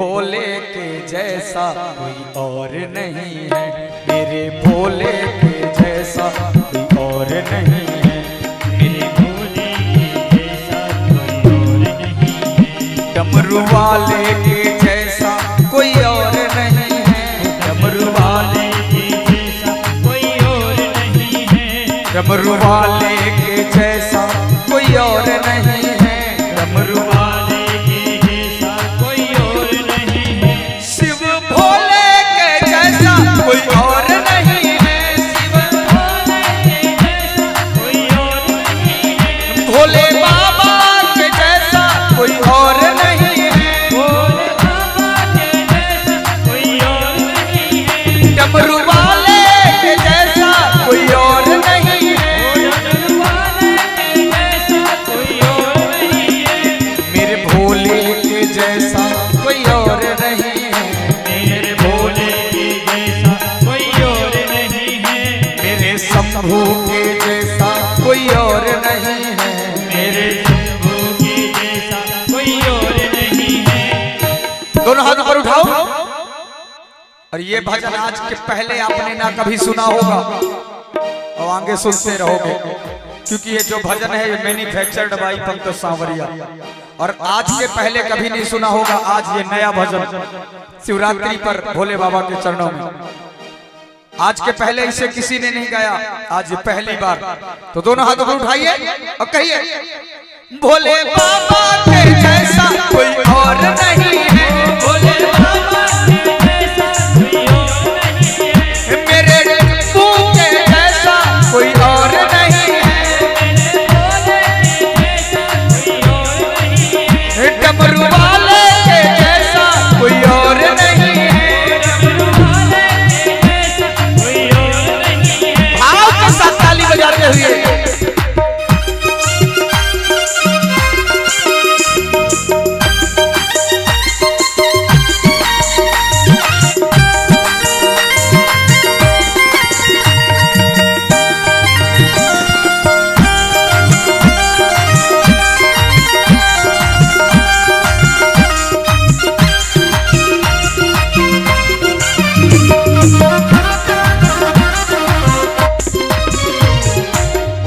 भोले के जैसा कोई और नहीं है, मेरे भोले के जैसा कोई और नहीं है, मेरे भोले के जैसा कोई और नहीं है। डमरू वाले के जैसा कोई और नहीं है, डमरू वाले के जैसा कोई और नहीं है, डमरू वाले के जैसा कोई और नहीं है, डमरू वाले के जैसा कोई और नहीं है। शिव भोले के जैसा कोई और नहीं है, शिव भोले के जैसा कोई और नहीं है, भोले बाबा के जैसा कोई और नहीं है, भोले बाबा के जैसा कोई और नहीं है, डमरू वाले के जैसा कोई और नहीं है, डमरू वाले के जैसा कोई और नहीं है, मेरे भोले के जैसा कोई और नहीं है, मेरे भोले के जैसा कोई और नहीं है, मेरे शंभू के जैसा कोई और नहीं है, मेरे शंभू के जैसा कोई और नहीं है। दोनों हाथ ऊपर उठाओ। और ये भजन आज के पहले आपने ना कभी सुना होगा और आगे सुनते रहोगे, क्योंकि ये जो भजन है ये मैन्युफैक्चर्ड बाय पंकज सांवरिया, और आज के पहले कभी नहीं सुना होगा। आज ये नया भजन शिवरात्रि पर भोले बाबा के चरणों में, आज के पहले इसे किसी ने नहीं गाया, आज ये पहली बार। तो दोनों हाथों को उठाइए और कहिए, भोले बाबा के जैसा कोई और नहीं है, भोले बाबा के जैसा कोई और नहीं है, मेरे डप्पू के जैसा कोई और नहीं है, मेरे भोले के जैसा कोई और नहीं है, डमरू वाले के जैसा कोई और नहीं है, डमरू वाले के जैसा कोई और नहीं है। भाव के साथ ताली बजाते हुए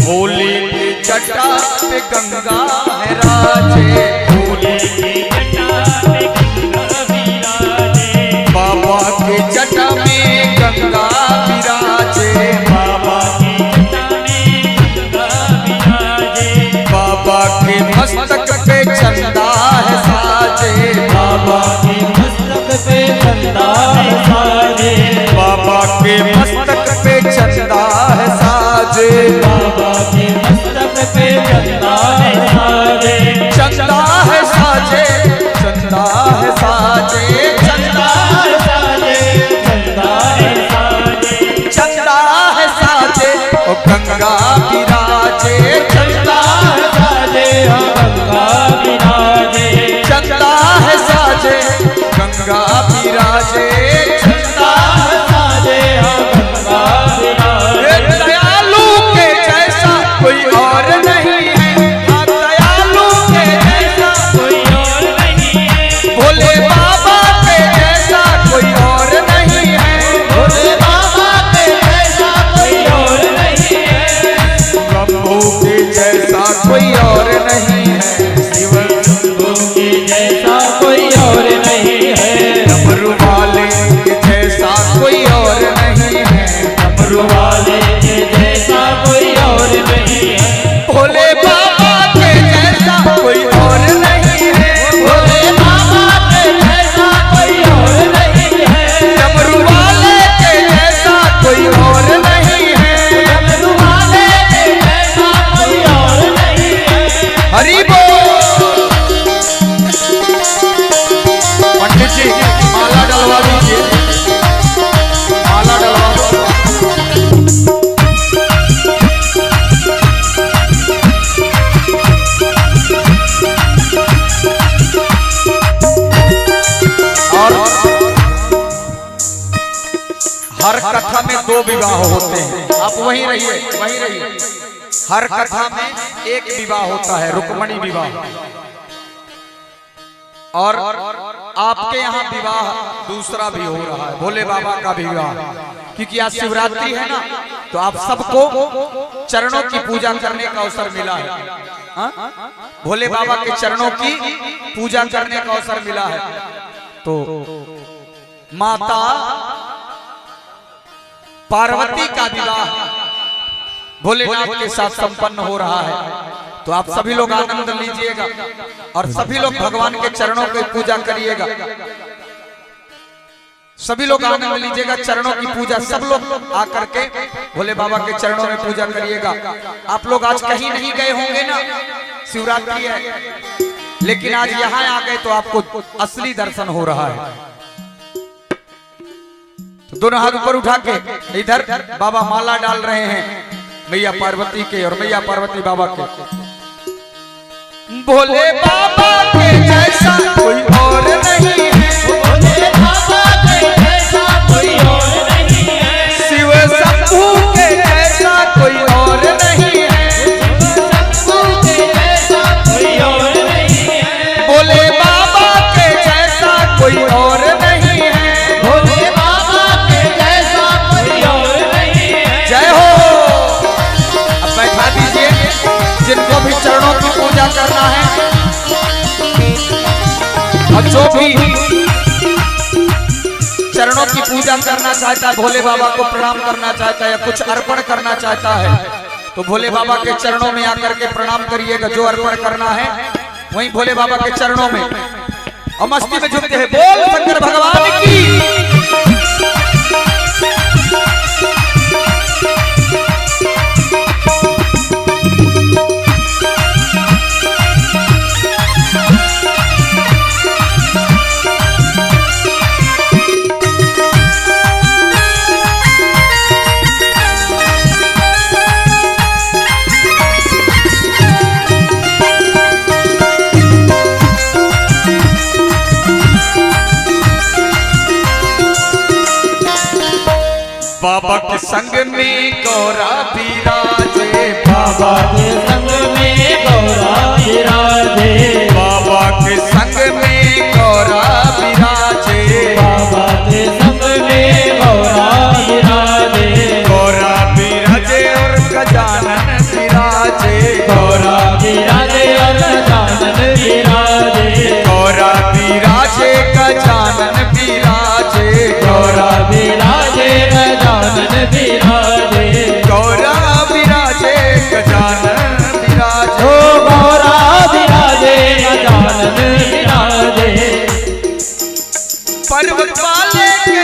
भोले के जटा पे गंगा है राजे, भोले के जटा में गंगा विराजे, बाबा के जटा में गंगा विराजे, बाबा के जटा में गंगा विराजे, बाबा के मस्तक पे चंदा है साजे, बाबा के मस्तक पे चंदा है साजे, बाबा के मस्तक पे चंदा है साजे, बाबा के मस्तक पे चंदा है साजे, चंदा है साजे, चंदा है साजे, चंदा है साजे, चंदा है साजे, चंदा है साजे ओ गंगा विराजे, चंदा है साजे, गंगा विराजे, चंदा है साजे गंगा विराजे, चंदा है साजे, गंगा विराजे। दयालु के जैसा कोई और नहीं है, दयालु के जैसा कोई और नहीं है, भोले बाबा के जैसा कोई और नहीं है, भोले बाबा के जैसा कोई और नहीं है, शंभू के जैसा कोई और नहीं है, शिव शंभू के जैसा कोई और नहीं है, डमरू वाले के जैसा कोई और नहीं है, डमरू वाले के जैसा कोई और नहीं है, भोले बाबा के जैसा कोई और नहीं है, भोले बाबा के जैसा कोई और नहीं है, डमरू वाले के जैसा कोई और नहीं है, डमरू वाले के जैसा कोई और नहीं है। हरि बोल। पंडित जी माला डलवा दीजिए, माला डलवा दो। और हर कथा में 2 विवाह होते हैं, आप वहीं रहिए, वहीं रहिए। हर कथा में एक विवाह होता है, रुक्मणी विवाह। और आपके यहाँ विवाह दूसरा भी हो रहा है, भोले बाबा का विवाह, क्योंकि आज शिवरात्रि है ना, तो आप सबको चरणों की पूजा करने का अवसर मिला है। भोले बाबा के चरणों की पूजा करने का अवसर मिला है। तो माता पार्वती का विवाह भोलेनाथ के साथ संपन्न हो रहा है। तो आप सभी लोग आनंद लीजिएगा और सभी लोग भगवान के चरणों की पूजा करिएगा। सभी लोग आनंद लीजिएगा, चरणों की पूजा सब लोग आकर के भोले बाबा के चरणों में पूजा करिएगा। आप लोग आज कहीं नहीं गए होंगे ना, शिवरात्रि है, लेकिन आज यहाँ आ गए तो आपको असली दर्शन हो रहा है। तो दोनों हाथ ऊपर उठा के इधर बाबा माला डाल रहे हैं मैया पार्वती के और मैया पार्वती बाबा के। भोले बाबा के जैसा कोई और नहीं है, भोले बाबा के जैसा कोई और नहीं है, शिव शंभू के जैसा कोई और नहीं है, शंभू के जैसा कोई और नहीं है, भोले बाबा के जैसा कोई और नहीं है, भोले बाबा के जैसा कोई और नहीं है। जय हो। अब बैठा दीजिए, जिनको भी चरणों की पूजा करना है और जो भी चरणों की पूजा करना चाहता है, भोले बाबा को प्रणाम करना चाहता है या कुछ अर्पण करना चाहता है, तो भोले बाबा के चरणों में आकर के प्रणाम करिएगा। जो अर्पण करना है वहीं भोले बाबा के चरणों में और मस्ती में झुकते हैं। बोल शंकर भगवान की। बाबा के संग में गौरा विराजे, बाबा के संग में गौरा विराजे, बाबा के संग में गौरा विराजे, बाबा के संग में गौरा विराजे, गौरा विराजे और गजानन विराजे, गौरा विराजे और गजानन विराजे, गौरा विराजे गजानन विराजे, गौरा विराजे गजानन विराजे, गौरा विराजे गजानन विराजे, ओ गौरा विराजे गजानन विराजे। पर्वत वाले के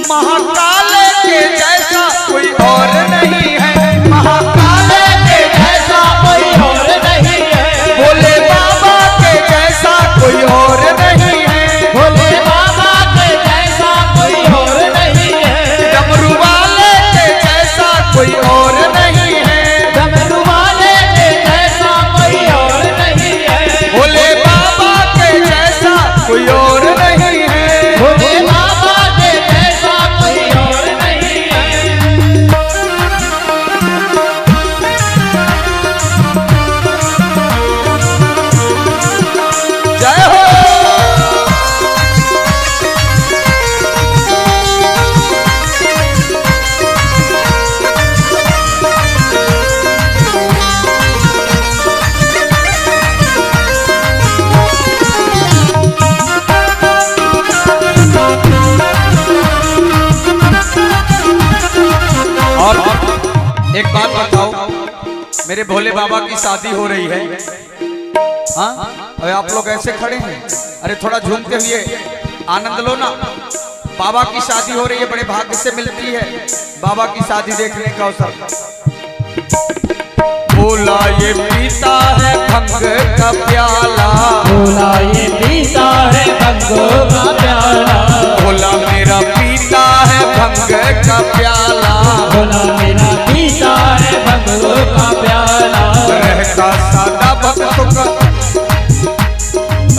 महाकाल के जैसा कोई और नहीं है, महाकाल के जैसा कोई और नहीं है, भोले बाबा के जैसा कोई और नहीं है, भोले बाबा के जैसा कोई और नहीं है, डमरू वाले के जैसा कोई और नहीं है, डमरू वाले के जैसा कोई और नहीं है, भोले बाबा के जैसा कोई और नहीं है, भोले बाबा के जैसा कोई और नहीं है। जय हो। और एक बात बताओ, मेरे भोले बाबा की शादी हो रही है, हाँ, और आप लोग ऐसे खड़े हैं, अरे थोड़ा झूमते हुए आनंद लो ना। बाबा की शादी हो रही है, बड़े भाग्य से मिलती है बाबा की शादी देखने का अवसर। भोला ये पीता है भंग का प्याला, भोला ये पीता है भंगो का प्याला, भोला मेरा पीता है भंग का प्याला, भोला मेरा पीता है भंगो का प्याला, रहता सदा भक्तों का,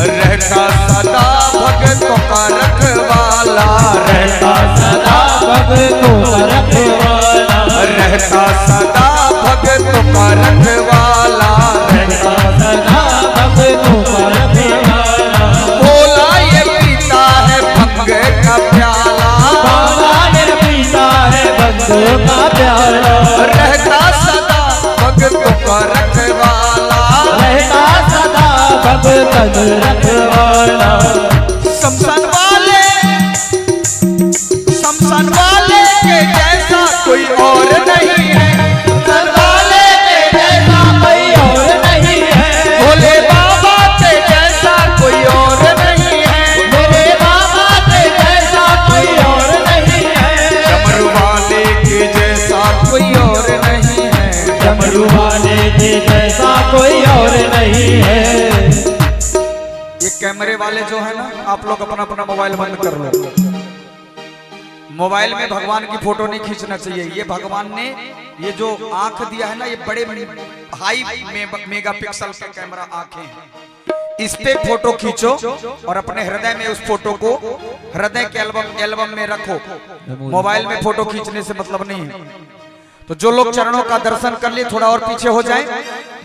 रहता सदा भक्तों का रखवाला, रहता सदा भक्तों का रखवाला, रहता सदा भक्तों का रखवाला, रहता सदा भक्तों भक्तों का प्यारा, रहता सदा भक्तों का रखवाला, रहता सदा भक्तन रखवाला। शमशान वाले के जैसा कोई और नहीं है, शमशान वाले के जैसा कोई और नहीं है, भोले बाबा के जैसा कोई और नहीं है, मेरे बाबा के जैसा कोई और नहीं है, डमरू वाले के जैसा कोई और नहीं है, डमरू वाले के जैसा कोई और नहीं है। ये कैमरे वाले जो है ना, आप लोग अपना अपना मोबाइल बंद कर लो। मोबाइल में भगवान की फोटो नहीं खींचना चाहिए। ये भगवान ने ये जो आंख दिया है ना, ये बड़े हाई मेगापिक्सल के कैमरा आंखें हैं। इस पे फोटो खींचो और अपने हृदय में उस फोटो को हृदय के एल्बम में रखो। मोबाइल में फोटो खींचने से मतलब नहीं है। तो जो लोग चरणों का दर्शन कर लिए थोड़ा और पीछे हो जाएं,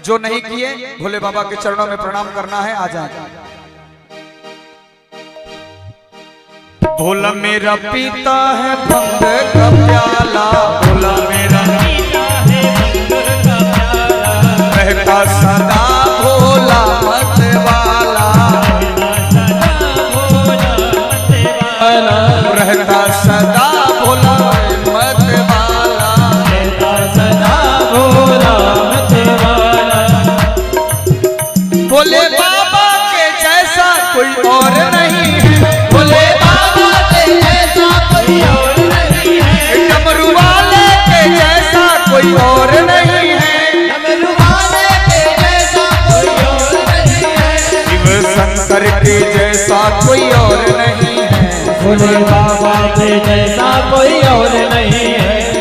जो नहीं किए भोले बाबा के चरणों में प्रणाम करना है, आ जाए। भोला मेरा पीता है भंग का प्याला, भोला मेरा पीता है भंग का प्याला, रहता सदा भोला मत वाला, रहता सदा भोला मत वाला, रहता सदा भोला, रहता सदा भोला मत वाला। भोले बाबा के जैसा कोई और नहीं है, भोले बाबा के जैसा कोई और नहीं है, डमरू वाले के जैसा कोई और नहीं है, डमरू वाले के जैसा कोई और नहीं है, शिव शंकर के जैसा कोई और नहीं है, भोले बाबा के जैसा कोई और नहीं है।